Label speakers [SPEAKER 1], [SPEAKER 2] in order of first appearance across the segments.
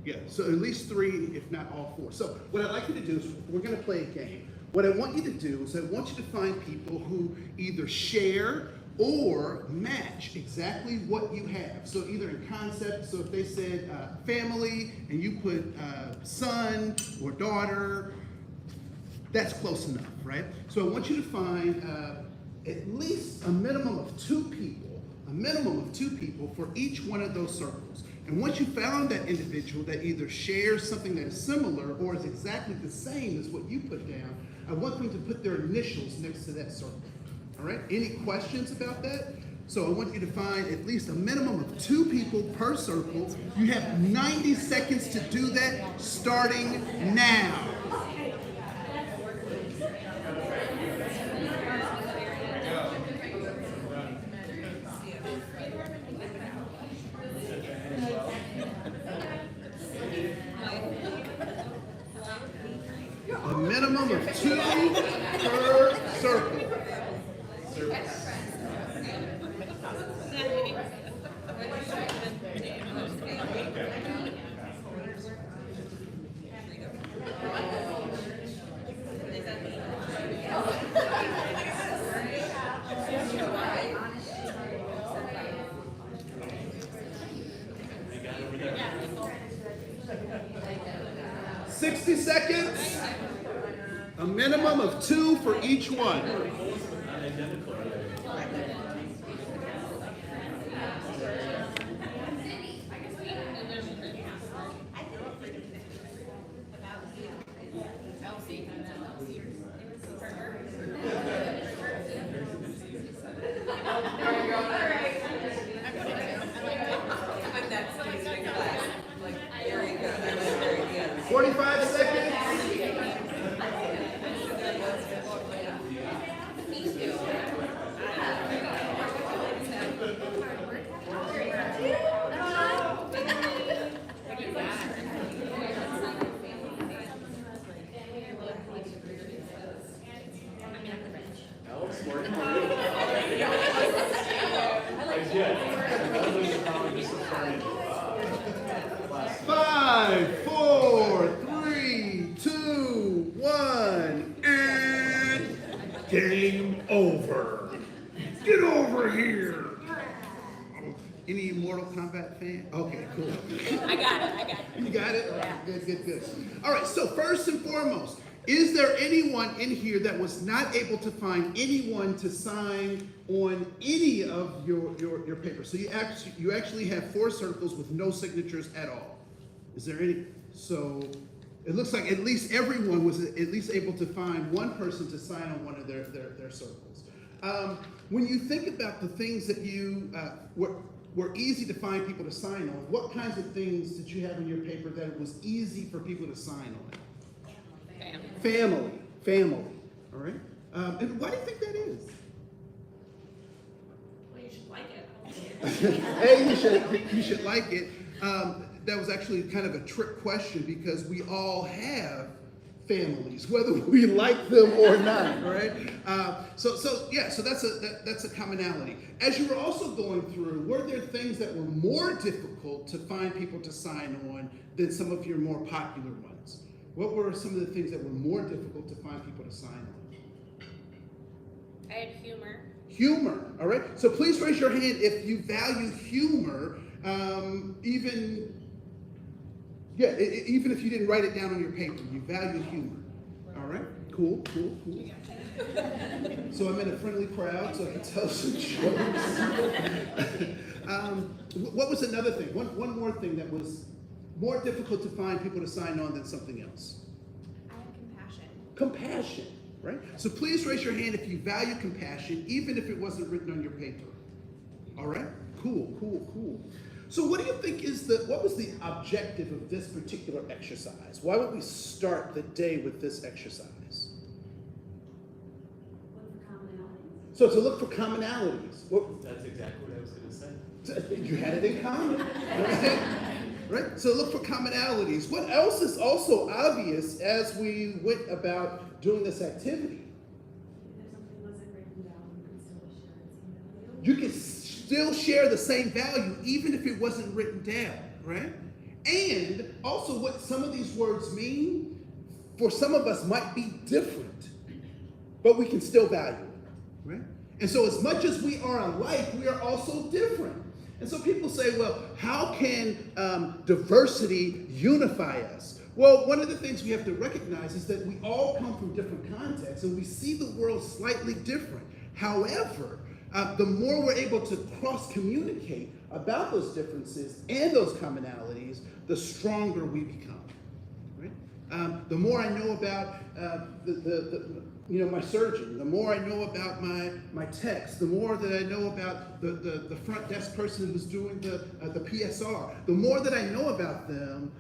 [SPEAKER 1] Yeah, so at least 3, if not all 4. So what I'd like you to do is we're going to play a game. What I want you to do is I want you to find people who either share or match exactly what you have. So either in concept, so if they said family and you put son or daughter, that's close enough, right? So I want you to find at least a minimum of 2 people for each one of those circles. And once you found that individual that either shares something that is similar or is exactly the same as what you put down, I want them to put their initials next to that circle. All right? Any questions about that? So I want you to find at least a minimum of 2 people per circle. You have 90 seconds to do that starting now. A minimum of 2 per circle. 60 seconds. A minimum of 2 for each one. Five, four, three, two, one, and game over. Get over here. Any Mortal Kombat fan? Okay, cool.
[SPEAKER 2] I got it.
[SPEAKER 1] You got it?
[SPEAKER 2] Yeah.
[SPEAKER 1] Good. All right, so first and foremost, is there anyone in here that was not able to find anyone to sign on any of your papers? So you actually have 4 circles with no signatures at all. Is there any? So it looks like at least everyone was at least able to find one person to sign on one of their circles. When you think about the things that you were easy to find people to sign on, what kinds of things did you have in your paper that it was easy for people to sign on? Family. All right. And why do you think that is?
[SPEAKER 2] Well, you should like it.
[SPEAKER 1] Hey, you should like it. That was actually kind of a trick question because we all have families, whether we like them or not, right? So that's a commonality. As you were also going through, were there things that were more difficult to find people to sign on than some of your more popular ones? What were some of the things that were more difficult to find people to sign on?
[SPEAKER 2] I had humor.
[SPEAKER 1] Humor, all right? So please raise your hand if you value humor, even if you didn't write it down on your paper, you value humor. All right? Cool. So I'm in a friendly crowd, so I can tell some jokes. What was another thing? One more thing that was more difficult to find people to sign on than something else?
[SPEAKER 2] I have
[SPEAKER 1] Compassion, right? So please raise your hand if you value compassion, even if it wasn't written on your paper. All right? Cool. So what do you think what was the objective of this particular exercise? Why would we start the day with this exercise?
[SPEAKER 3] Look for commonalities.
[SPEAKER 1] So to look for commonalities.
[SPEAKER 4] That's exactly what I was going to say.
[SPEAKER 1] You had it in common, right? So look for commonalities. What else is also obvious as we went about doing this activity?
[SPEAKER 3] If something wasn't written down,
[SPEAKER 1] You can still share the same value even if it wasn't written down, right? And also what some of these words mean, for some of us might be different, but we can still value it, right? And so as much as we are alike, we are also different. And so people say, well, how can diversity unify us? Well, one of the things we have to recognize is that we all come from different contexts and we see the world slightly different. However, the more we're able to cross-communicate about those differences and those commonalities, the stronger we become, right? The more I know about my surgeon, the more I know about my text, the more that I know about the front desk person who's doing the PSR, the more that I know about them,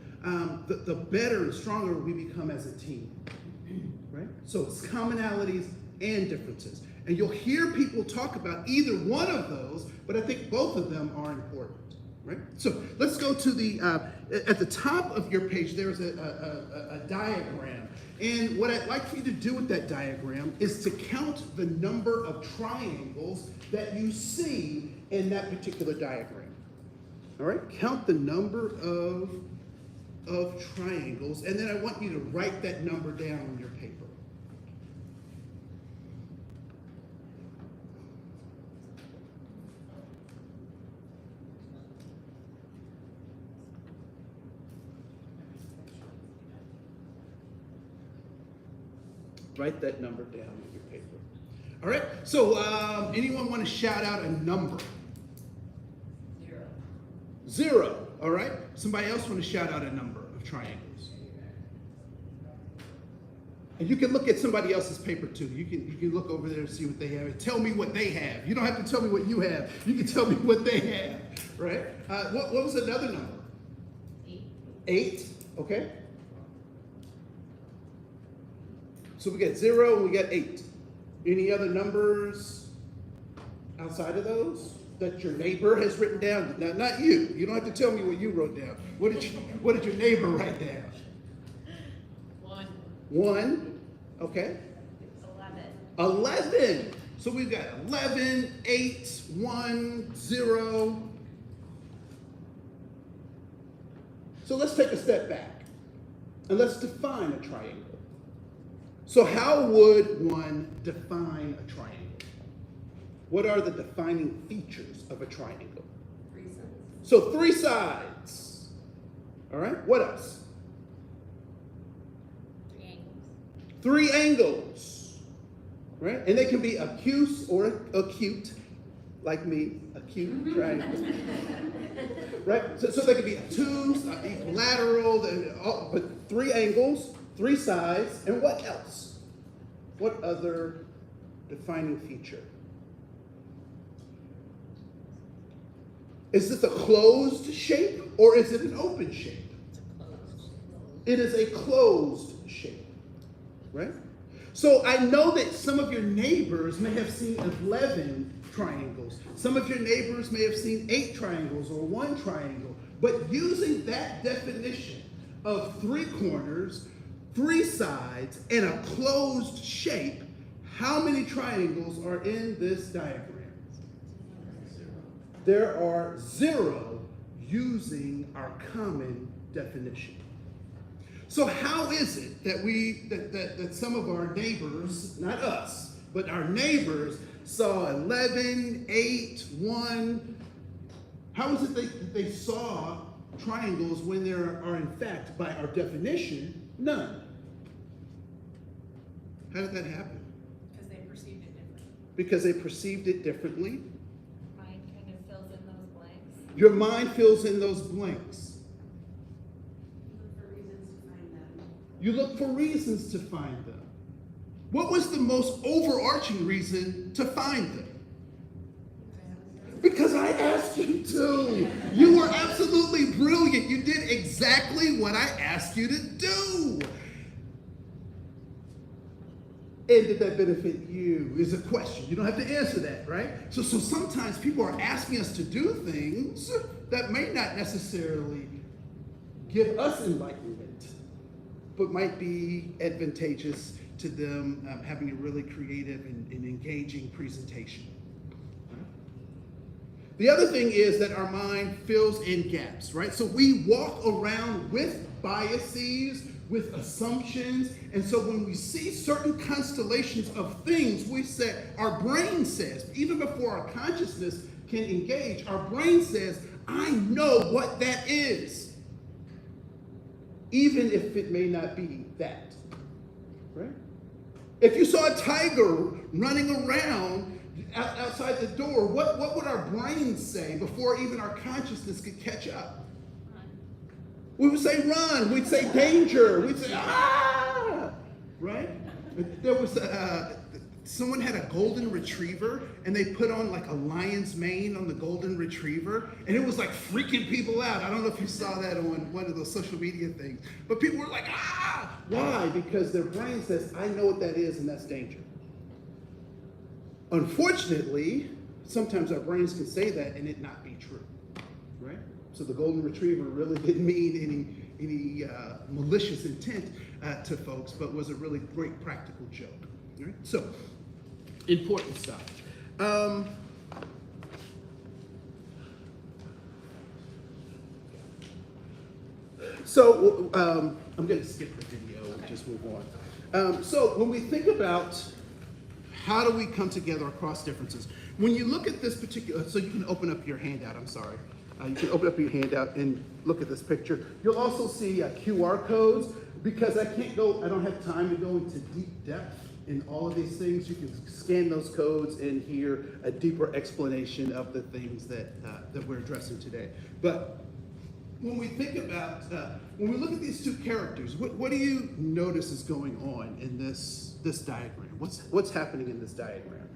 [SPEAKER 1] the better and stronger we become as a team, right? So it's commonalities and differences. And you'll hear people talk about either one of those, but I think both of them are important, right? So let's go to at the top of your page, there's a diagram. And what I'd like for you to do with that diagram is to count the number of triangles that you see in that particular diagram. All right, count the number of triangles, and then I want you to write that number down on your paper. Write that number down on your paper. All right, so anyone want to shout out a number?
[SPEAKER 2] 0.
[SPEAKER 1] 0, all right. Somebody else want to shout out a number of triangles? And you can look at somebody else's paper too. You can look over there and see what they have and tell me what they have. You don't have to tell me what you have. You can tell me what they have, right? What was another number?
[SPEAKER 2] 8.
[SPEAKER 1] 8, okay. So we got 0 and we got 8. Any other numbers outside of those that your neighbor has written down? Now, not you. You don't have to tell me what you wrote down. What did your neighbor write down?
[SPEAKER 2] 1.
[SPEAKER 1] 1, okay.
[SPEAKER 2] 11.
[SPEAKER 1] 11. So we've got 11, 8, 1, 0. So let's take a step back and let's define a triangle. So how would one define a triangle? What are the defining features of a triangle?
[SPEAKER 2] 3 sides.
[SPEAKER 1] So 3 sides. All right, what else?
[SPEAKER 2] 3 angles.
[SPEAKER 1] 3 angles, right? And they can be obtuse or acute, like me, acute triangles, right? So they can be obtuse, equilateral, but 3 angles, 3 sides, and what else? What other defining feature? Is this a closed shape or is it an open shape? It is a closed shape, right? So I know that some of your neighbors may have seen 11 triangles. Some of your neighbors may have seen 8 triangles or 1 triangle. But using that definition of 3 corners, 3 sides, and a closed shape, how many triangles are in this diagram? There are 0 using our common definition. So how is it that that some of our neighbors, not us, but our neighbors saw 11, 8, 1? How is it that they saw triangles when there are in fact, by our definition, none? How did that happen?
[SPEAKER 2] Because they perceived it differently.
[SPEAKER 1] Because they perceived it differently.
[SPEAKER 2] Mind kind of fills in those blanks.
[SPEAKER 1] Your mind fills in those blanks. You look for reasons to find them. What was the most overarching reason to find them? Because I asked you to. You were absolutely brilliant. You did exactly what I asked you to do. And did that benefit you? Is a question. You don't have to answer that, right? So sometimes people are asking us to do things that may not necessarily give us enlightenment, but might be advantageous to them having a really creative and engaging presentation. The other thing is that our mind fills in gaps, right? So we walk around with biases, with assumptions, and so when we see certain constellations of things, we say, our brain says, even before our consciousness can engage, our brain says, I know what that is, even if it may not be that, right? If you saw a tiger running around outside the door, what would our brains say before even our consciousness could catch up? We would say run, we'd say danger, we'd say ah, right? There was someone had a golden retriever and they put on like a lion's mane on the golden retriever and it was like freaking people out. I don't know if you saw that on one of those social media things, but people were like, ah, why? Because their brain says, I know what that is and that's danger. Unfortunately, sometimes our brains can say that and it not be true, right? So the golden retriever really didn't mean any malicious intent to folks, but was a really great practical joke, right? So, important stuff. I'm going to skip the video and just move on. So when we think about how do we come together across differences, when you look at this particular, so you can open up your handout, I'm sorry. You can open up your handout and look at this picture. You'll also see QR codes because I don't have time to go into deep depth in all of these things. You can scan those codes and hear a deeper explanation of the things that we're addressing today. But when we think about, when we look at these two characters, what do you notice is going on in this diagram? What's happening in this diagram?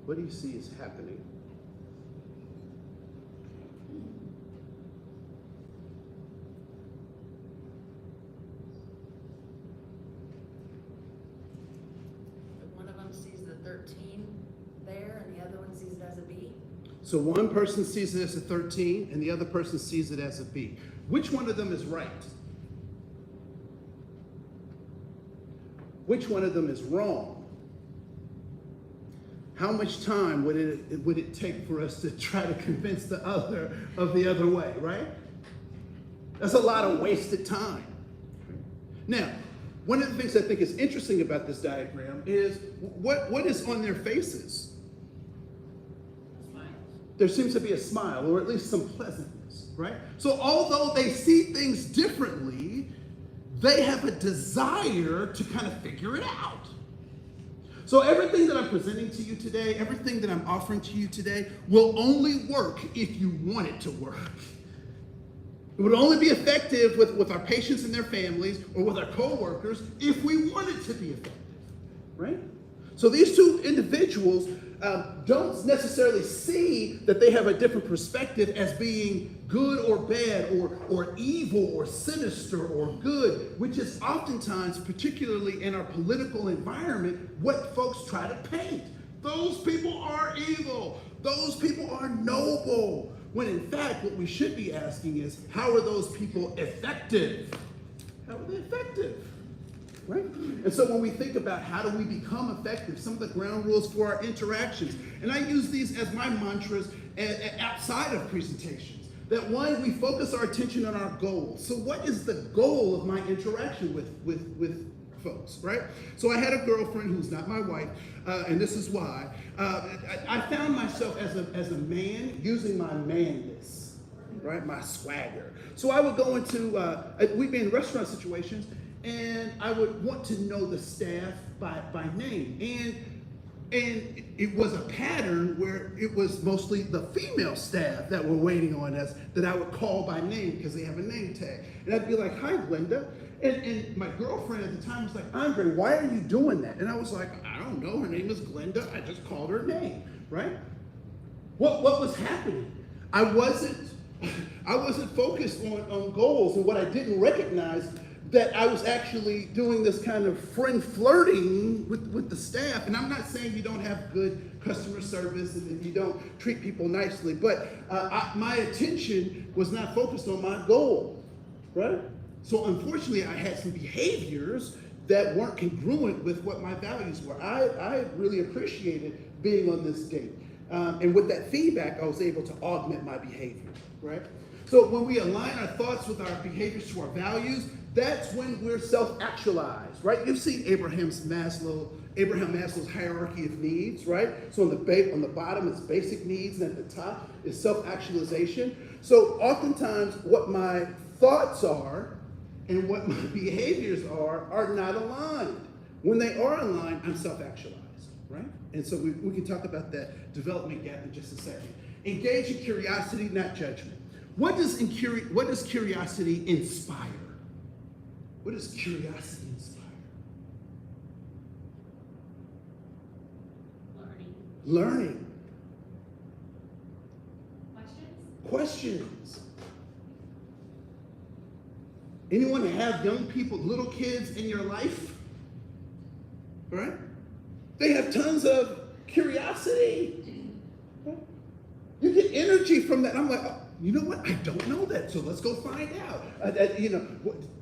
[SPEAKER 1] What do you see is happening?
[SPEAKER 5] One of them sees the 13 there and the other one sees it as a B.
[SPEAKER 1] So one person sees it as a 13 and the other person sees it as a B. Which one of them is right? Which one of them is wrong? How much time would it take for us to try to convince the other of the other way, right? That's a lot of wasted time. Now, one of the things I think is interesting about this diagram is what is on their faces? There seems to be a smile, or at least some pleasantness, right? So although they see things differently, they have a desire to kind of figure it out. So everything that I'm presenting to you today, everything that I'm offering to you today will only work if you want it to work. It would only be effective with our patients and their families or with our coworkers if we want it to be effective, right? So these two individuals don't necessarily see that they have a different perspective as being good or bad or evil or sinister or good, which is oftentimes, particularly in our political environment, what folks try to paint. Those people are evil. Those people are noble. When in fact, what we should be asking is, how are those people effective? How are they effective? Right? And so when we think about how do we become effective, some of the ground rules for our interactions, and I use these as my mantras outside of presentations, that one, we focus our attention on our goals. So what is the goal of my interaction with folks, right? So I had a girlfriend who's not my wife, and this is why. I found myself as a man using my manness, right? My swagger. So I would go into, we'd be in restaurant situations, and I would want to know the staff by name. And it was a pattern where it was mostly the female staff that were waiting on us that I would call by name because they have a name tag. And I'd be like, hi, Glenda. And my girlfriend at the time was like, Andre, why are you doing that? And I was like, I don't know, her name is Glenda. I just called her name, right? What was happening? I wasn't focused on goals, and what I didn't recognize that I was actually doing this kind of friend flirting with the staff. And I'm not saying you don't have good customer service and that you don't treat people nicely, but my attention was not focused on my goal, right? So unfortunately, I had some behaviors that weren't congruent with what my values were. I really appreciated being on this date. And with that feedback, I was able to augment my behavior, right? So when we align our thoughts with our behaviors to our values, that's when we're self-actualized, right? You've seen Abraham Maslow's hierarchy of needs, right? So on the bottom is basic needs, and at the top is self-actualization. So oftentimes what my thoughts are and what my behaviors are not aligned. When they are aligned, I'm self-actualized, right? And so we can talk about that development gap in just a second. Engage in curiosity, not judgment. What does curiosity inspire? What does curiosity inspire? Learning. Questions. Anyone have young people, little kids in your life? Right? They have tons of curiosity. Right? You get energy from that. I'm like, oh, you know what? I don't know that, so let's go find out.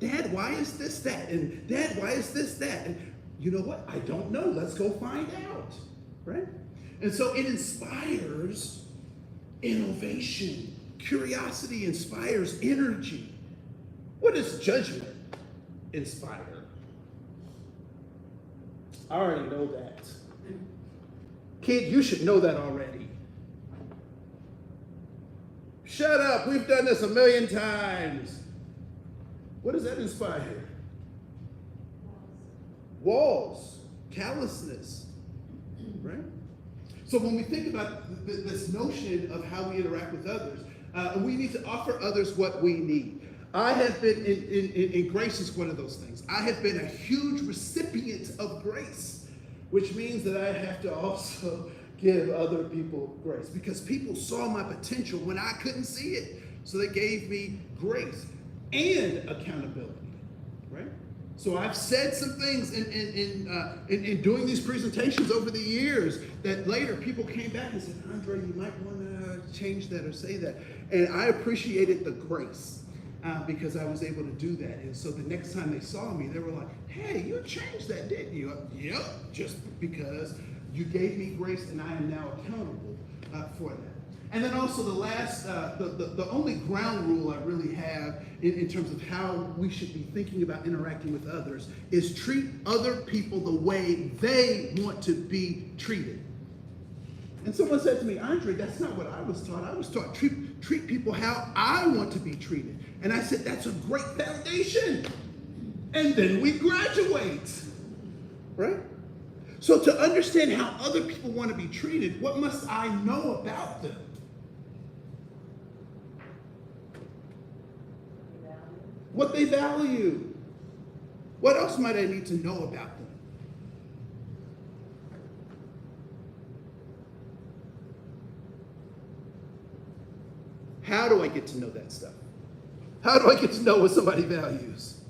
[SPEAKER 1] Dad, why is this that? And Dad, why is this that? And you know what? I don't know. Let's go find out. Right? And so it inspires innovation. Curiosity inspires energy. What does judgment inspire? I already know that. Kid, you should know that already. Shut up, we've done this 1,000,000 times. What does that inspire? Walls, callousness, right? So when we think about this notion of how we interact with others, we need to offer others what we need. I have been, in grace is one of those things. I have been a huge recipient of grace, which means that I have to also give other people grace because people saw my potential when I couldn't see it. So they gave me grace and accountability, right? So I've said some things in doing these presentations over the years that later people came back and said, Andre, you might want to change that or say that. And I appreciated the grace. Because I was able to do that. And so the next time they saw me, they were like, hey, you changed that, didn't you? Yep, just because you gave me grace and I am now accountable for that. And then also the last, the only ground rule I really have in terms of how we should be thinking about interacting with others is treat other people the way they want to be treated. And someone said to me, Andre, that's not what I was taught. I was taught treat people how I want to be treated. And I said, that's a great foundation. And then we graduate, right? So to understand how other people want to be treated, what must I know about them? What they value. What else might I need to know about them? How do I get to know that stuff? How do I get to know what somebody values?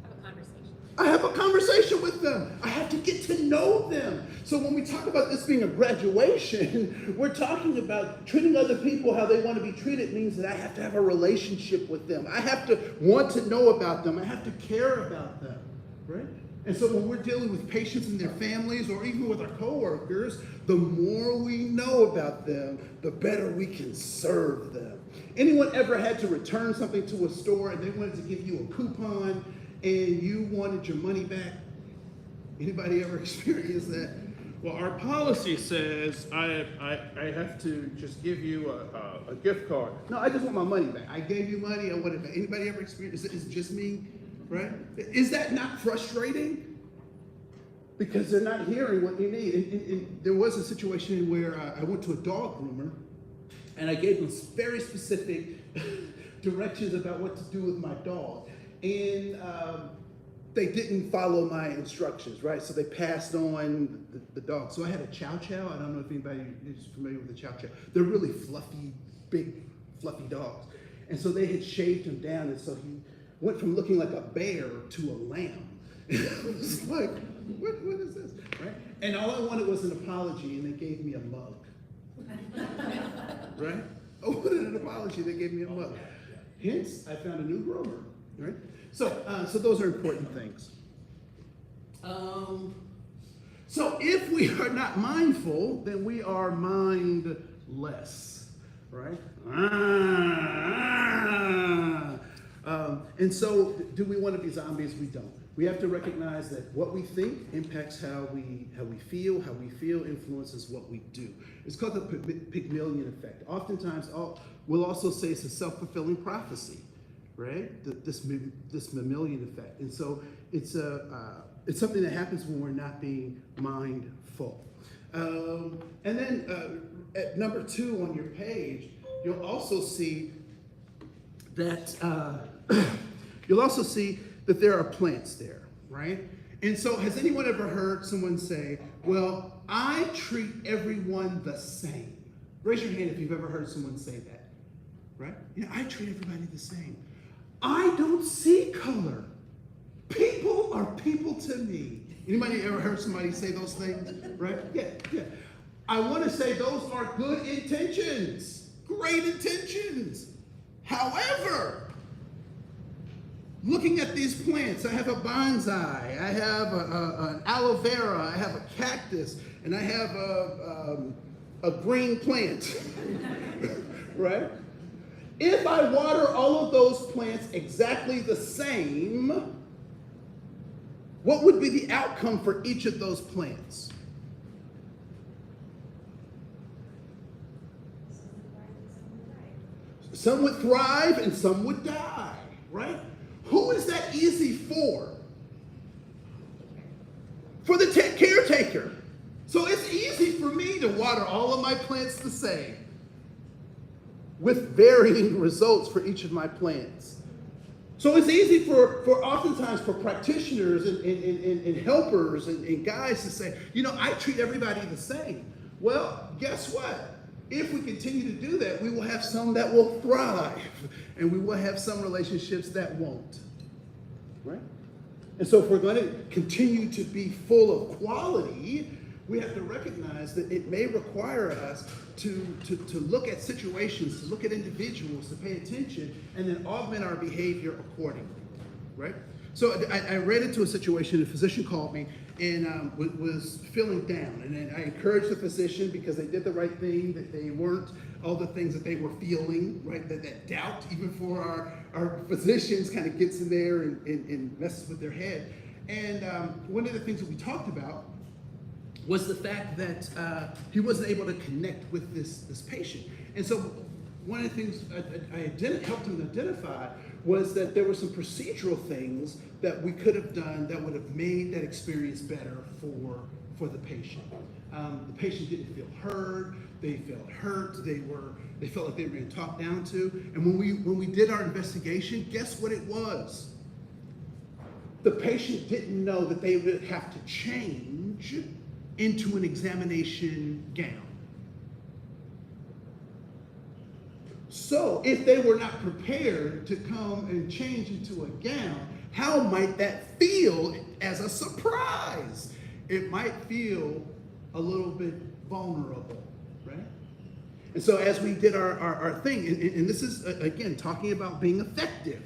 [SPEAKER 2] Have a conversation.
[SPEAKER 1] I have a conversation with them. I have to get to know them. So when we talk about this being a graduation, we're talking about treating other people how they want to be treated means that I have to have a relationship with them. I have to want to know about them. I have to care about them, right? And so when we're dealing with patients and their families or even with our coworkers, the more we know about them, the better we can serve them. Anyone ever had to return something to a store and they wanted to give you a coupon and you wanted your money back? Anybody ever experienced that? Well, our policy says I have to just give you a gift card. No, I just want my money back. I gave you money, I want it back. Anybody ever experienced it? Is it just me? Right? Is that not frustrating? Because they're not hearing what you need. And there was a situation where I went to a dog groomer and I gave them very specific directions about what to do with my dog. And they didn't follow my instructions, right? So they passed on the dog. So I had a chow chow. I don't know if anybody is familiar with the chow chow. They're really fluffy, big, fluffy dogs. And so they had shaved him down, and so he went from looking like a bear to a lamb. I was like, what is this, right? And all I wanted was an apology, and they gave me a mug. Right? I wanted an apology, they gave me a mug. Hence, I found a new groomer. right? So those are important things. So if we are not mindful, then we are mindless, right? And so do we want to be zombies? We don't. We have to recognize that what we think impacts how we feel influences what we do. It's called the Pygmalion effect. Oftentimes, we'll also say it's a self-fulfilling prophecy, right? This mammalian effect. And so it's something that happens when we're not being mindful. And then at number 2 on your page, you'll also see that there are plants there, right? And so has anyone ever heard someone say, well, I treat everyone the same? Raise your hand if you've ever heard someone say that, right? I treat everybody the same. I don't see color. People are people to me. Anybody ever heard somebody say those things, right? Yeah. I want to say those are good intentions, great intentions. However, looking at these plants, I have a bonsai, I have an aloe vera, I have a cactus, and I have a green plant, right? If I water all of those plants exactly the same, what would be the outcome for each of those plants? Some would thrive and some would die, right? Who is that easy for? For the caretaker. So it's easy for me to water all of my plants the same, with varying results for each of my plants. So it's easy for oftentimes for practitioners and helpers and guys to say, I treat everybody the same. Well, guess what? If we continue to do that, we will have some that will thrive, and we will have some relationships that won't, right? And so if we're going to continue to be full of quality, we have to recognize that it may require us to look at situations, to look at individuals, to pay attention, and then augment our behavior accordingly, right? So I ran into a situation, a physician called me and was feeling down. And then I encouraged the physician because they did the right thing, that they weren't all the things that they were feeling, right? That doubt, even for our physicians, kind of gets in there and messes with their head. And one of the things that we talked about was the fact that he wasn't able to connect with this patient. And so one of the things I helped him identify was that there were some procedural things that we could have done that would have made that experience better for the patient. The patient didn't feel heard, they felt hurt, they felt like they were being talked down to. And when we did our investigation, guess what it was? The patient didn't know that they would have to change into an examination gown. So if they were not prepared to come and change into a gown, how might that feel as a surprise? It might feel a little bit vulnerable, right? And so as we did our thing, and this is, again, talking about being effective,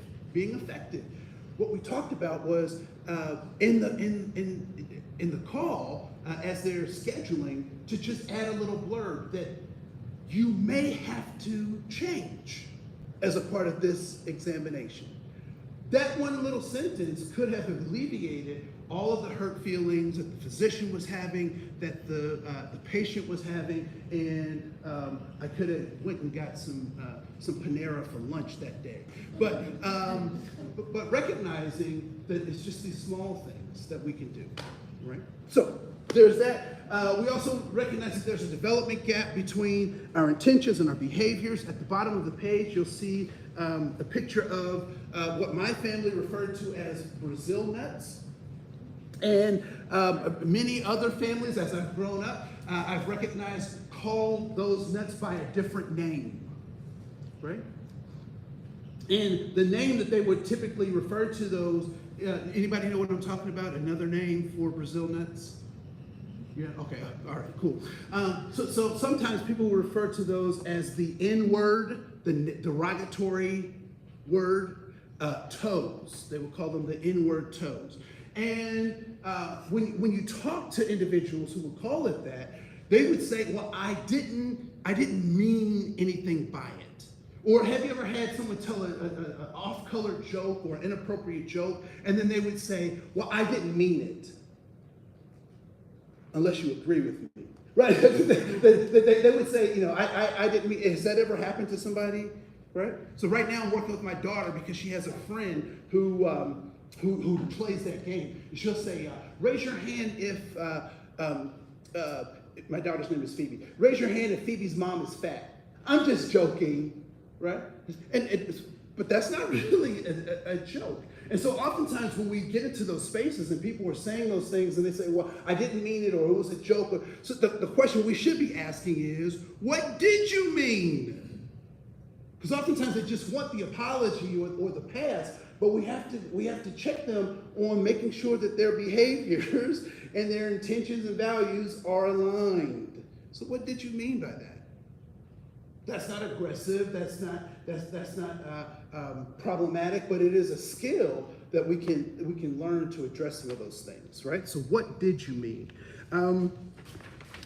[SPEAKER 1] what we talked about was in the call, as they're scheduling, to just add a little blurb that you may have to change as a part of this examination. That one little sentence could have alleviated all of the hurt feelings that the physician was having, that the patient was having, and I could have went and got some Panera for lunch that day. But recognizing that it's just these small things that we can do, right? So there's that. We also recognize that there's a development gap between our intentions and our behaviors. At the bottom of the page, you'll see a picture of what my family referred to as Brazil nuts. And many other families, as I've grown up, I've recognized call those nuts by a different name, right? And the name that they would typically refer to those, anybody know what I'm talking about? Another name for Brazil nuts? Yeah, okay, all right, cool. So sometimes people will refer to those as the N word, the derogatory word. toes. They would call them the N-word toes. And when you talk to individuals who would call it that, they would say, well, I didn't mean anything by it. Or have you ever had someone tell an off-color joke or an inappropriate joke, and then they would say, well, I didn't mean it. Unless you agree with me. Right? They would say, you know, I didn't mean, has that ever happened to somebody? Right? So right now I'm working with my daughter because she has a friend who plays that game. And she'll say, raise your hand if, my daughter's name is Phoebe. Raise your hand if Phoebe's mom is fat. I'm just joking, right? But that's not really a joke. And so oftentimes when we get into those spaces and people are saying those things and they say, well, I didn't mean it, or it was a joke. So the question we should be asking is, what did you mean? Because oftentimes they just want the apology or the pass, but we have to check them on making sure that their behaviors and their intentions and values are aligned. So what did you mean by that? That's not aggressive, that's not problematic, but it is a skill that we can learn to address some of those things, right? So what did you mean?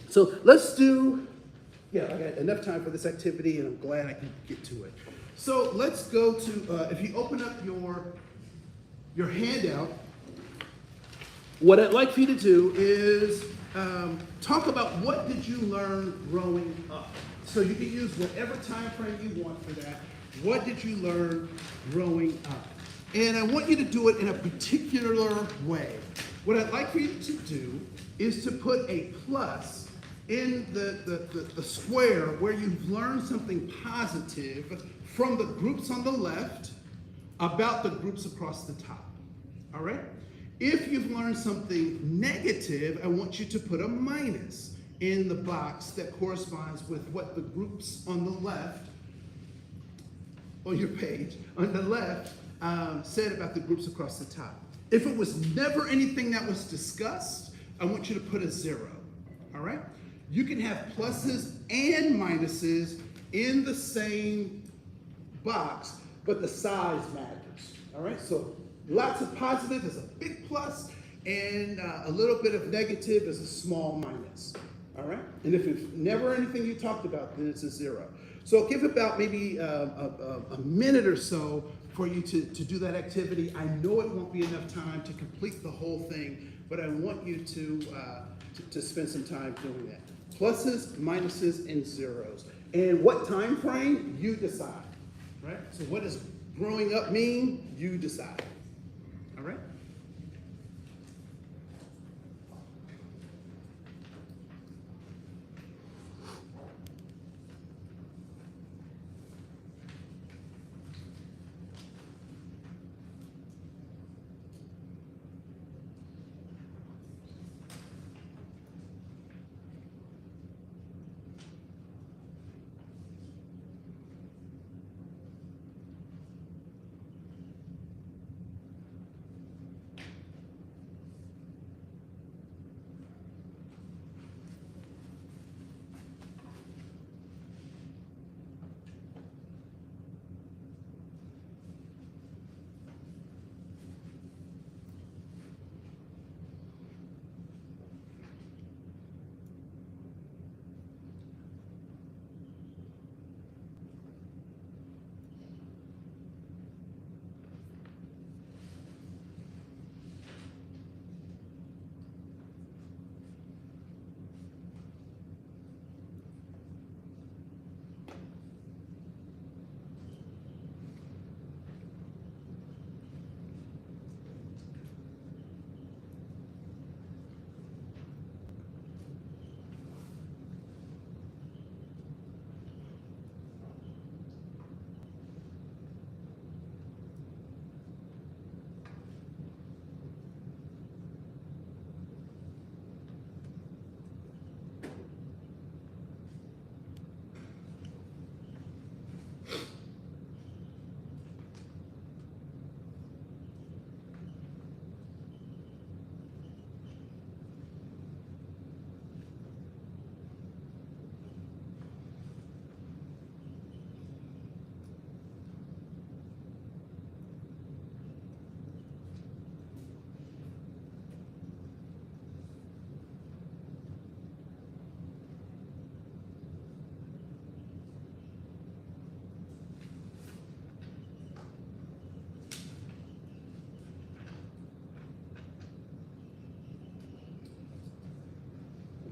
[SPEAKER 1] So let's do, I got enough time for this activity and I'm glad I can get to it. So let's go to, if you open up your handout, what I'd like for you to do is talk about what did you learn growing up. So you can use whatever time frame you want for that. What did you learn growing up? And I want you to do it in a particular way. What I'd like for you to do is to put a plus in the square where you've learned something positive from the groups on the left about the groups across the top. All right? If you've learned something negative, I want you to put a minus in the box that corresponds with what the groups on the left, on your page, on the left, said about the groups across the top. If it was never anything that was discussed, I want you to put a 0, all right? You can have pluses and minuses in the same box, but the size matters, all right? So lots of positive is a big plus, and a little bit of negative is a small minus. All right? And if it's never anything you talked about, then it's a 0. So give about maybe a minute or so for you to do that activity. I know it won't be enough time to complete the whole thing, but I want you to spend some time doing that. Pluses, minuses, and zeros. And what time frame? You decide. Right? So what does growing up mean? You decide. All right?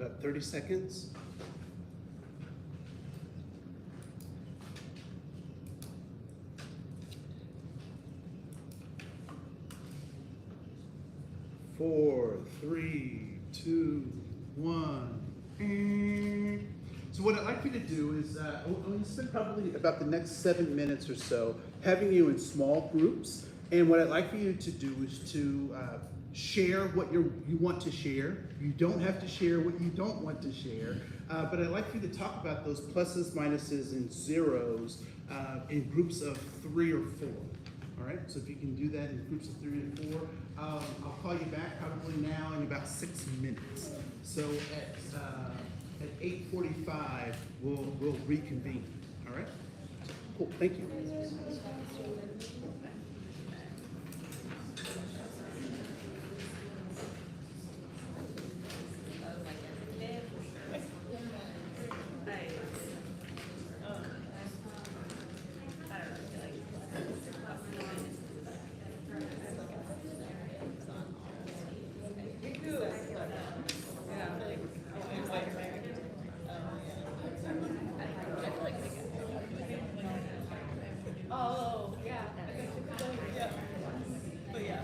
[SPEAKER 1] about 30 seconds. Four, three, two, one. So what I'd like you to do is, I'm going to spend probably about the next 7 minutes or so having you in small groups. And what I'd like for you to do is to share what you want to share. You don't have to share what you don't want to share. But I'd like for you to talk about those pluses, minuses, and zeros in groups of 3 or 4. All right, so if you can do that in groups of 3 and 4, I'll call you back probably now in about 6 minutes. So at 8:45, we'll reconvene. All right, cool. Thank you.
[SPEAKER 6] Oh, yeah. Yeah. But yeah,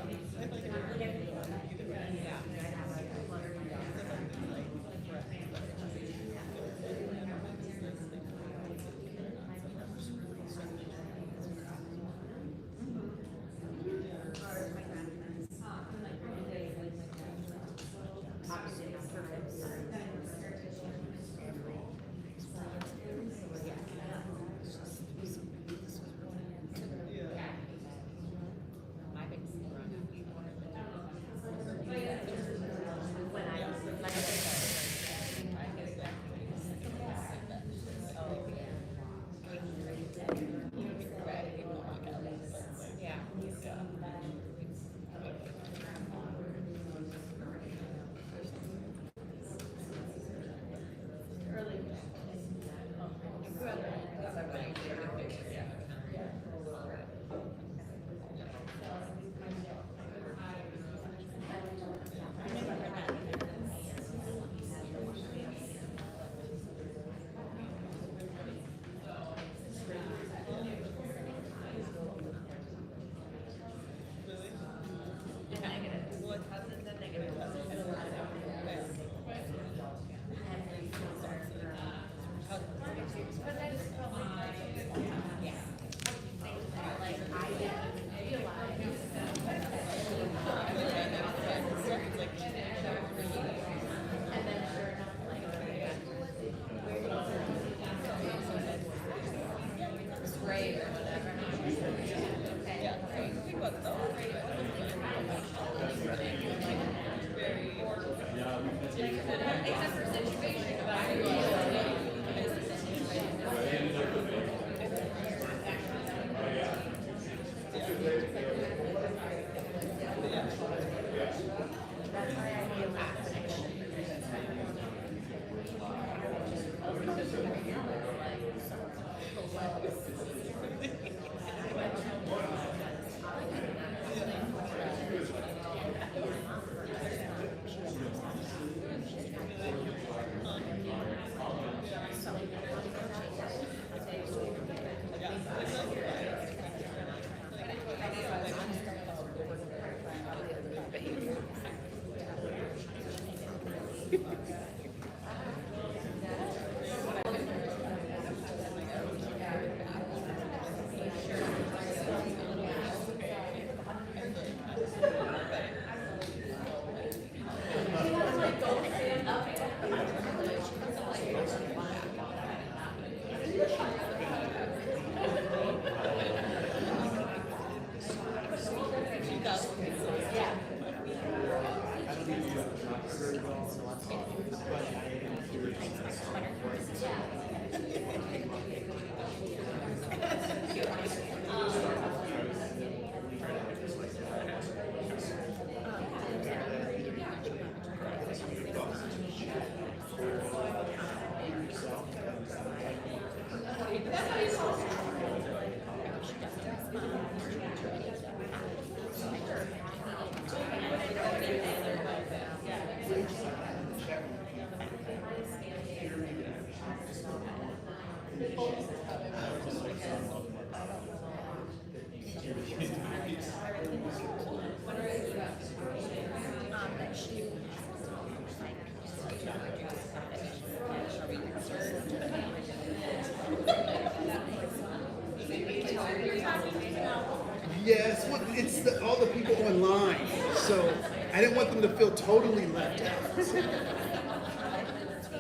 [SPEAKER 1] Yes, well, it's all the people online, so I didn't want them to feel totally left out.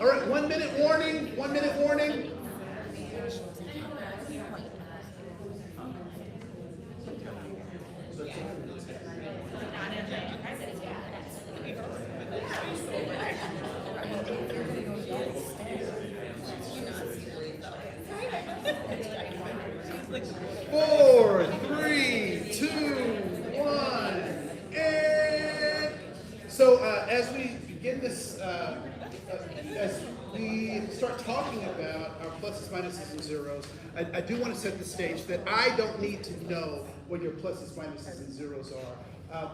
[SPEAKER 1] All right, 1 minute warning, 1 minute warning. Four, three, two, one, and so as we begin this, as we start talking about our pluses, minuses, and zeros, I do want to set the stage that I don't need to know what your pluses, minuses, and zeros are.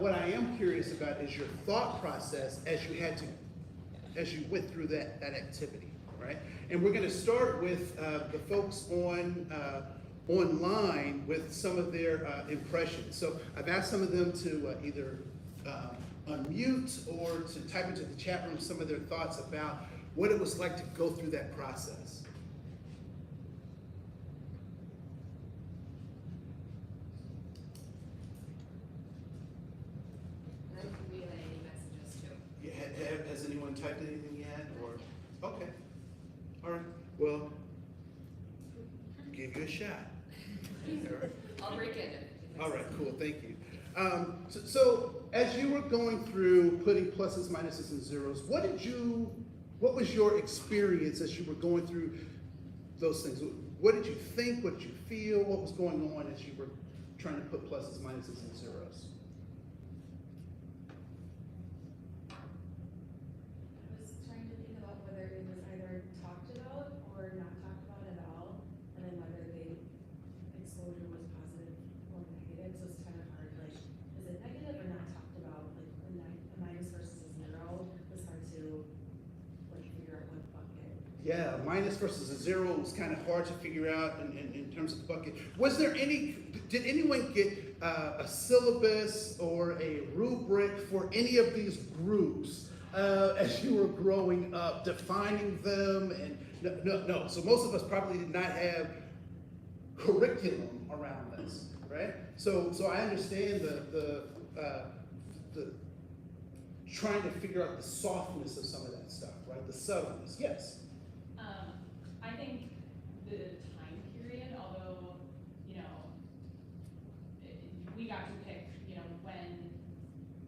[SPEAKER 1] What I am curious about is your thought process as you went through that activity, right? And we're going to start with the folks online with some of their impressions. So I've asked some of them to either unmute or to type into the chat room some of their thoughts about what it was like to go through that process.
[SPEAKER 2] I can relay any messages too.
[SPEAKER 1] Yeah, has anyone typed anything yet? Or okay, all right. Well, give you a shot. All right.
[SPEAKER 2] I'll break in.
[SPEAKER 1] All right, cool, thank you. So as you were going through putting pluses, minuses, and zeros, what was your experience as you were going through those things? What did you think? What did you feel? What was going on as you were trying to put pluses, minuses, and zeros?
[SPEAKER 3] I was trying to think about whether it was either talked about or not talked about at all, and then whether the exposure was positive or negative. So it's kind of hard, like, is it negative or not talked about? Like, a minus versus a zero was hard to, like, figure out what bucket.
[SPEAKER 1] Yeah, a minus versus a zero was kind of hard to figure out in terms of bucket. Did anyone get a syllabus or a rubric for any of these groups as you were growing up, defining them? And no. So most of us probably did not have curriculum around this, right? So I understand the trying to figure out the softness of some of that stuff, right? The subtleness, yes.
[SPEAKER 6] I think the time period, although, we got to pick,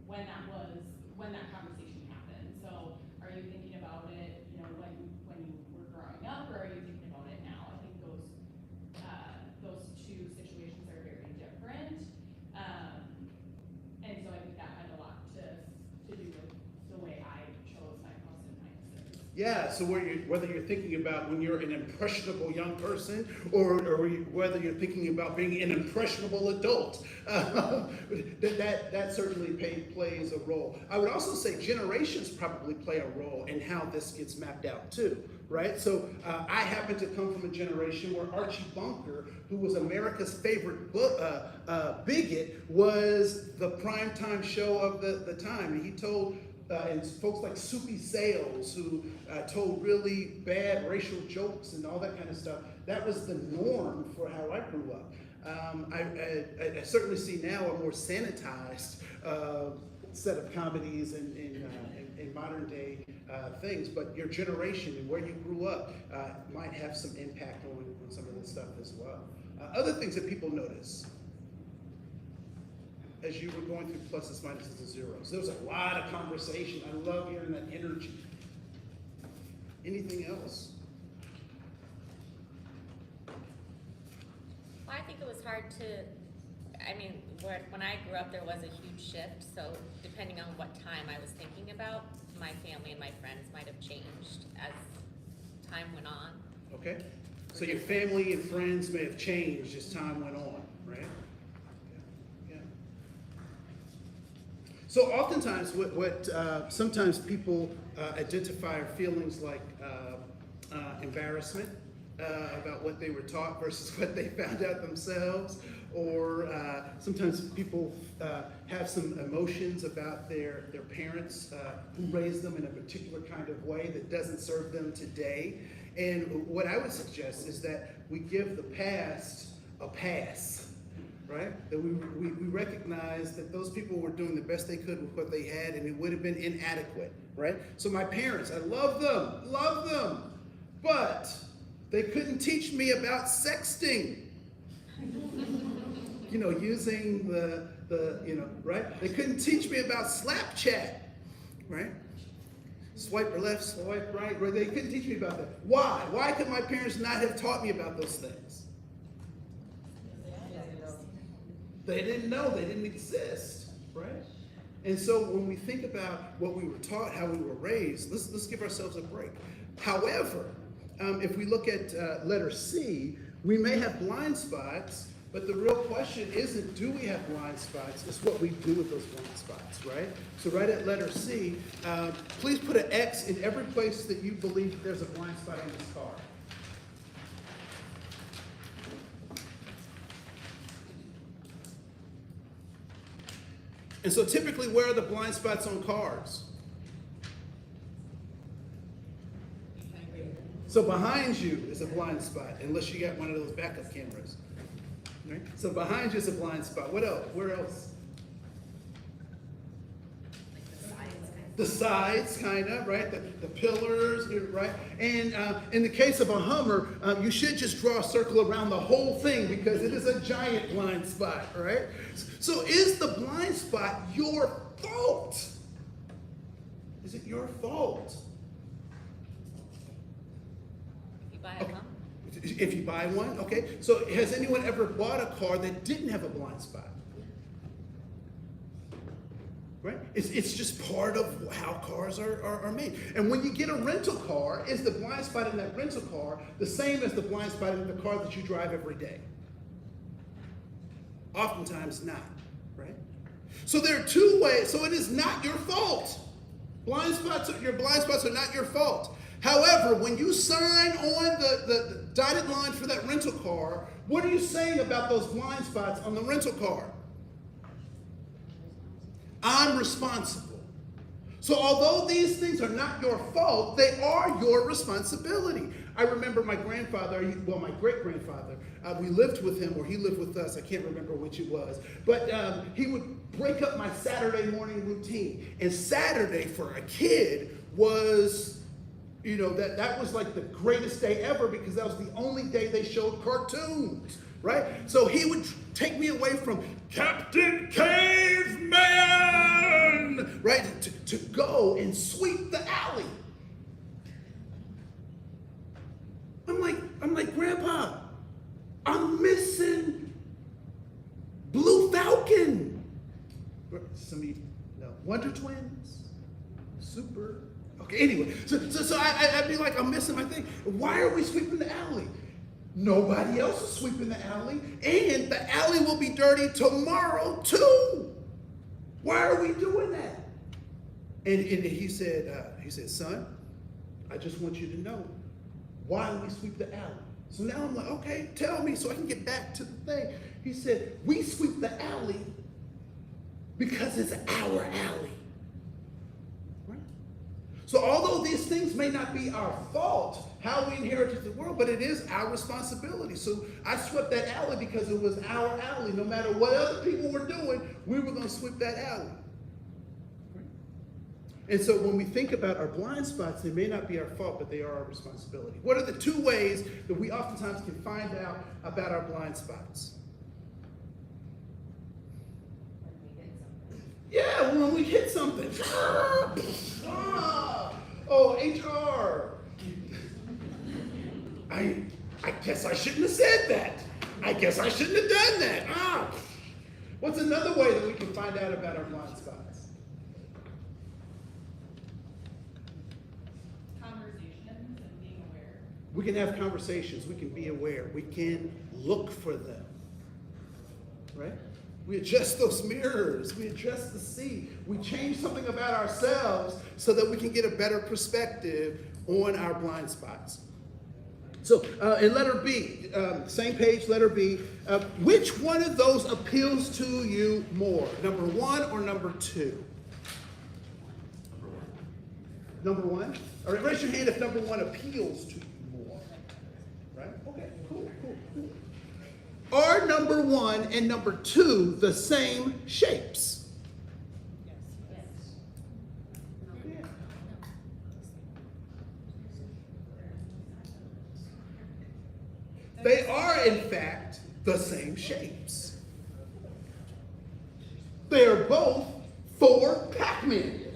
[SPEAKER 6] when that conversation happened. So are you thinking about it, when you were growing up, or are you thinking about it now? I think those two situations are very different. And so I think that had a lot to do with the way I chose my plus and minuses.
[SPEAKER 1] Yeah, so whether you're thinking about when you're an impressionable young person or whether you're thinking about being an impressionable adult, that certainly plays a role. I would also say generations probably play a role in how this gets mapped out too, right? So I happen to come from a generation where Archie Bunker, who was America's favorite bigot, was the primetime show of the time. And he told and folks like Soupy Sales, who told really bad racial jokes and all that kind of stuff, that was the norm for how I grew up. I certainly see now a more sanitized set of comedies in modern day things, but your generation and where you grew up might have some impact on some of this stuff as well. Other things that people notice as you were going through pluses, minuses, and zeros. There was a lot of conversation. I love hearing that energy. Anything else?
[SPEAKER 7] Well, I think it was hard to, when I grew up, there was a huge shift, so depending on what time I was thinking about, my family and my friends might have changed as time went on.
[SPEAKER 1] Okay. So your family and friends may have changed as time went on, right? Yeah. So oftentimes what sometimes people identify are feelings like embarrassment about what they were taught versus what they found out themselves, or sometimes people have some emotions about their parents who raised them in a particular kind of way that doesn't serve them today. And what I would suggest is that we give the past a pass, right? That we recognize that those people were doing the best they could with what they had, and it would have been inadequate, right? So my parents, I love them, but they couldn't teach me about sexting. You know, using the right? They couldn't teach me about Snapchat, right? Swipe left, swipe right. They couldn't teach me about that. Why? Why could my parents not have taught me about those things? They didn't know. They didn't exist, right? And so when we think about what we were taught, how we were raised, let's give ourselves a break. However, if we look at letter C, we may have blind spots, but the real question isn't do we have blind spots, it's what we do with those blind spots, right? So right at letter C, please put an X in every place that you believe that there's a blind spot in this card. And so typically, where are the blind spots on cars? So behind you is a blind spot, unless you got one of those backup cameras. Right? So behind you is a blind spot. What else? Where else? The sides, kind of, right? The pillars, right? And in the case of a Hummer, you should just draw a circle around the whole thing because it is a giant blind spot, right? So is the blind spot your fault? Is it your fault?
[SPEAKER 7] If you buy a Hummer.
[SPEAKER 1] If you buy one, okay. So has anyone ever bought a car that didn't have a blind spot? Right? It's just part of how cars are made. And when you get a rental car, is the blind spot in that rental car the same as the blind spot in the car that you drive every day? Oftentimes not, right? So there are two ways. So it is not your fault. Your blind spots are not your fault. However, when you sign on the dotted line for that rental car, what are you saying about those blind spots on the rental car? I'm responsible. So although these things are not your fault, they are your responsibility. I remember my grandfather, my great-grandfather, we lived with him, or he lived with us, I can't remember which it was, but he would break up my Saturday morning routine. And Saturday for a kid was, that was like the greatest day ever because that was the only day they showed cartoons, right? So he would take me away from Captain Caveman, right, to go and sweep the alley. I'm like, Grandpa, I'm missing Blue Falcon. Some of you know, Wonder Twins, Super. Okay, anyway, so I'd be like, I'm missing my thing. Why are we sweeping the alley? Nobody else is sweeping the alley, and the alley will be dirty tomorrow too. Why are we doing that? And he said, son, I just want you to know why we sweep the alley. So now I'm like, okay, tell me so I can get back to the thing. He said, we sweep the alley because it's our alley. So although these things may not be our fault, how we inherited the world, but it is our responsibility. So I swept that alley because it was our alley. No matter what other people were doing, we were going to sweep that alley. And so when we think about our blind spots, they may not be our fault, but they are our responsibility. What are the two ways that we oftentimes can find out about our blind spots? Yeah, when we hit something. Oh, HR. I guess I shouldn't have said that. I guess I shouldn't have done that. What's another way that we can find out about our blind spots?
[SPEAKER 6] Conversations and being aware.
[SPEAKER 1] We can have conversations. We can be aware. We can look for them. Right? We adjust those mirrors. We adjust the seat. We change something about ourselves so that we can get a better perspective on our blind spots. So in letter B, same page, letter B, which one of those appeals to you more? Number one or number two? Number one. All right, raise your hand if number one appeals to you more. Are number 1 and number 2 the same shapes? Yeah. They are, in fact, the same shapes. They are both 4 Pac-Men.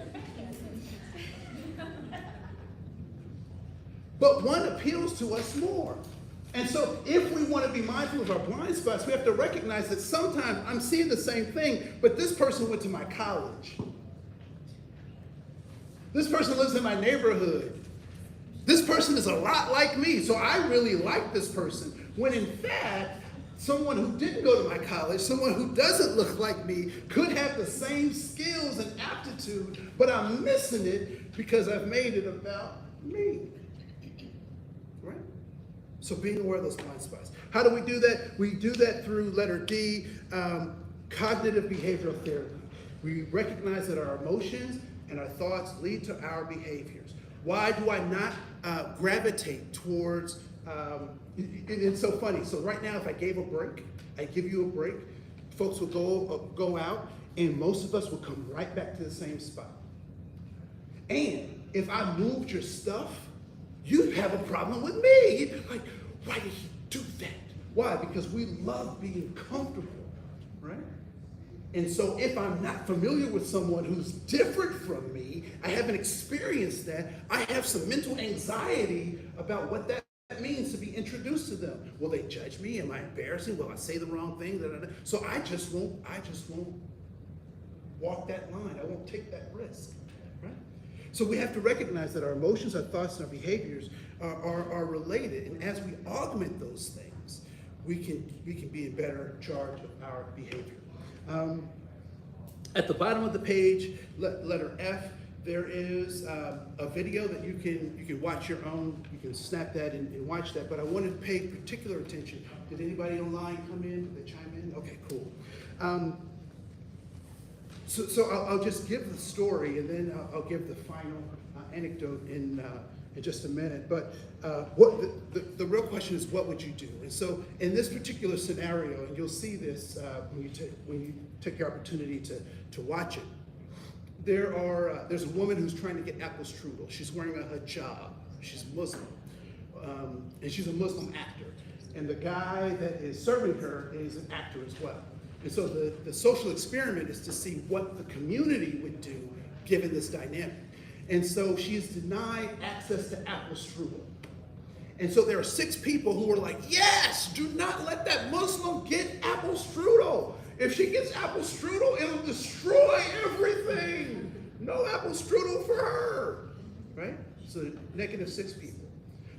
[SPEAKER 1] But one appeals to us more. And so if we want to be mindful of our blind spots, we have to recognize that sometimes I'm seeing the same thing, but this person went to my college. This person lives in my neighborhood. This person is a lot like me, so I really like this person. When in fact, someone who didn't go to my college, someone who doesn't look like me, could have the same skills and aptitude, but I'm missing it because I've made it about me. Right? So being aware of those blind spots. How do we do that? We do that through letter D, cognitive behavioral therapy. We recognize that our emotions and our thoughts lead to our behaviors. Why do I not gravitate towards, it's so funny. So right now, if I gave a break, I give you a break, folks will go out and most of us will come right back to the same spot. And if I moved your stuff, you'd have a problem with me. You'd be like, why did he do that? Why? Because we love being comfortable, right? And so if I'm not familiar with someone who's different from me, I haven't experienced that, I have some mental anxiety about what that means to be introduced to them. Will they judge me? Am I embarrassing? Will I say the wrong thing? So I just won't walk that line. I won't take that risk, right? So we have to recognize that our emotions, our thoughts, and our behaviors are related. And as we augment those things, we can be in better charge of our behavior. At the bottom of the page, letter F, there is a video that you can watch your own. You can snap that and watch that. But I wanted to pay particular attention. Did anybody online come in? Did they chime in? Okay, cool. So I'll just give the story, and then I'll give the final anecdote in just a minute. But what the real question is, what would you do? And so in this particular scenario, and you'll see this when you take your opportunity to watch it, there's a woman who's trying to get apple strudel. She's wearing a hijab. She's Muslim, and she's a Muslim actor. And the guy that is serving her is an actor as well. And so the social experiment is to see what the community would do given this dynamic. And so she is denied access to apple strudel. And so there are 6 people who are like, yes, do not let that Muslim get apple strudel. If she gets apple strudel, it'll destroy everything. No apple strudel for her, right? So -6 people.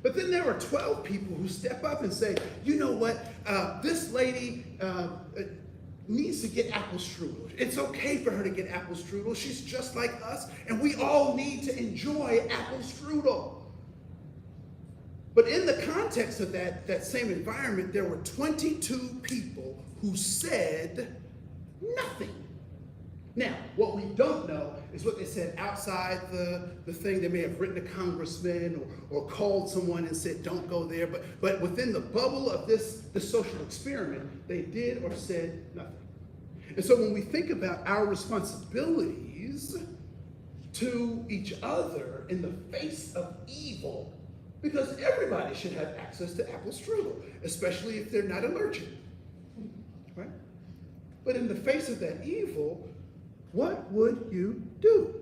[SPEAKER 1] But then there are 12 people who step up and say, you know what, this lady needs to get apple strudel. It's okay for her to get apple strudel. She's just like us, and we all need to enjoy apple strudel. But in the context of that same environment, there were 22 people who said nothing. Now, what we don't know is what they said outside the thing. They may have written a congressman or called someone and said, don't go there. But within the bubble of this social experiment, they did or said nothing. And so when we think about our responsibilities to each other in the face of evil, because everybody should have access to apple strudel, especially if they're not allergic, right? But in the face of that evil, what would you do?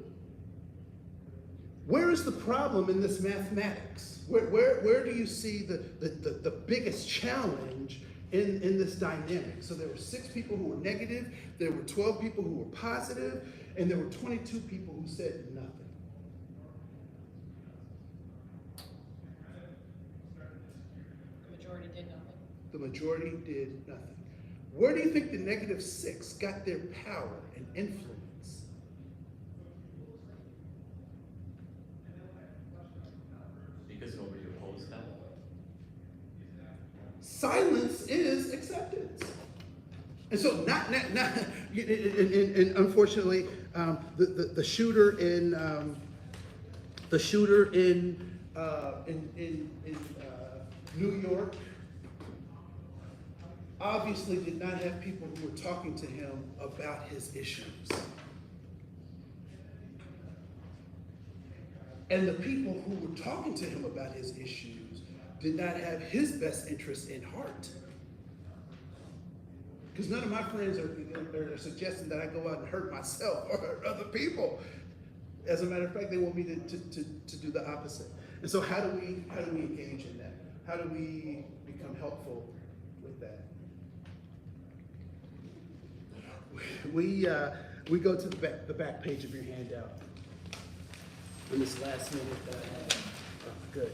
[SPEAKER 1] Where is the problem in this mathematics? Where do you see the biggest challenge in this dynamic? So there were 6 people who were negative, there were 12 people who were positive, and there were 22 people who said nothing.
[SPEAKER 5] The majority did nothing.
[SPEAKER 1] The majority did nothing. Where do you think the -6 got their power and influence?
[SPEAKER 4] Because nobody opposed them.
[SPEAKER 1] Silence is acceptance. And so not and unfortunately, the shooter in New York, obviously did not have people who were talking to him about his issues. And the people who were talking to him about his issues did not have his best interest in heart. Because none of my friends are suggesting that I go out and hurt myself or hurt other people. As a matter of fact, they want me to do the opposite. And so how do we engage in that? How do we become helpful with that? We go to the back page of your handout. In this last minute that I have. Oh, good.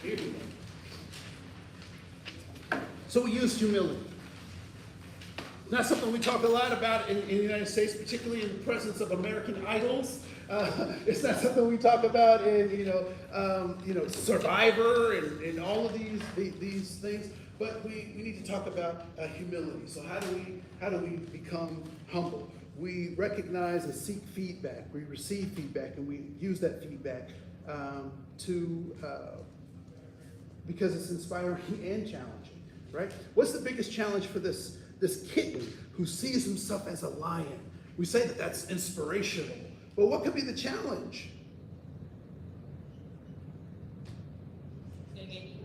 [SPEAKER 1] Here we go. So we use humility. Not something we talk a lot about in the United States, particularly in the presence of American idols. It's not something we talk about in Survivor and all of these things. But we need to talk about humility. So how do we become humble? We recognize and seek feedback. We receive feedback, and we use that feedback because it's inspiring and challenging, right? What's the biggest challenge for this kitten who sees himself as a lion? We say that that's inspirational, but what could be the challenge?
[SPEAKER 7] He's gonna get eaten.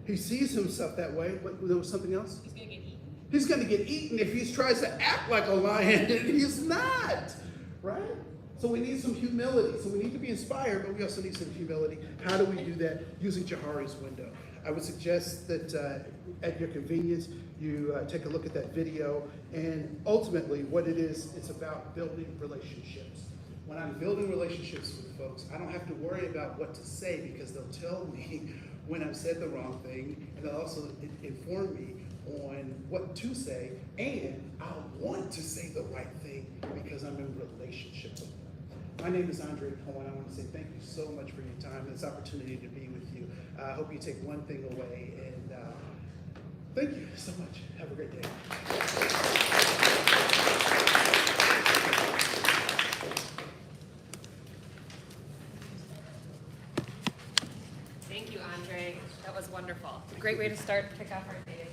[SPEAKER 1] He sees himself that way, but there was something else?
[SPEAKER 7] He's gonna get eaten.
[SPEAKER 1] He's going to get eaten if he tries to act like a lion, and he's not, right? So we need some humility. So we need to be inspired, but we also need some humility. How do we do that? Using Jahari's window. I would suggest that at your convenience, you take a look at that video, and ultimately what it is, it's about building relationships. When I'm building relationships with folks, I don't have to worry about what to say because they'll tell me when I've said the wrong thing, and they'll also inform me on what to say, and I'll want to say the right thing because I'm in relationship with them. My name is Andre Koen. I want to say thank you so much for your time and this opportunity to be with you. I hope you take one thing away, and thank you so much. Have a great day.
[SPEAKER 2] Thank you, Andre. That was wonderful. Great way to kick off our day.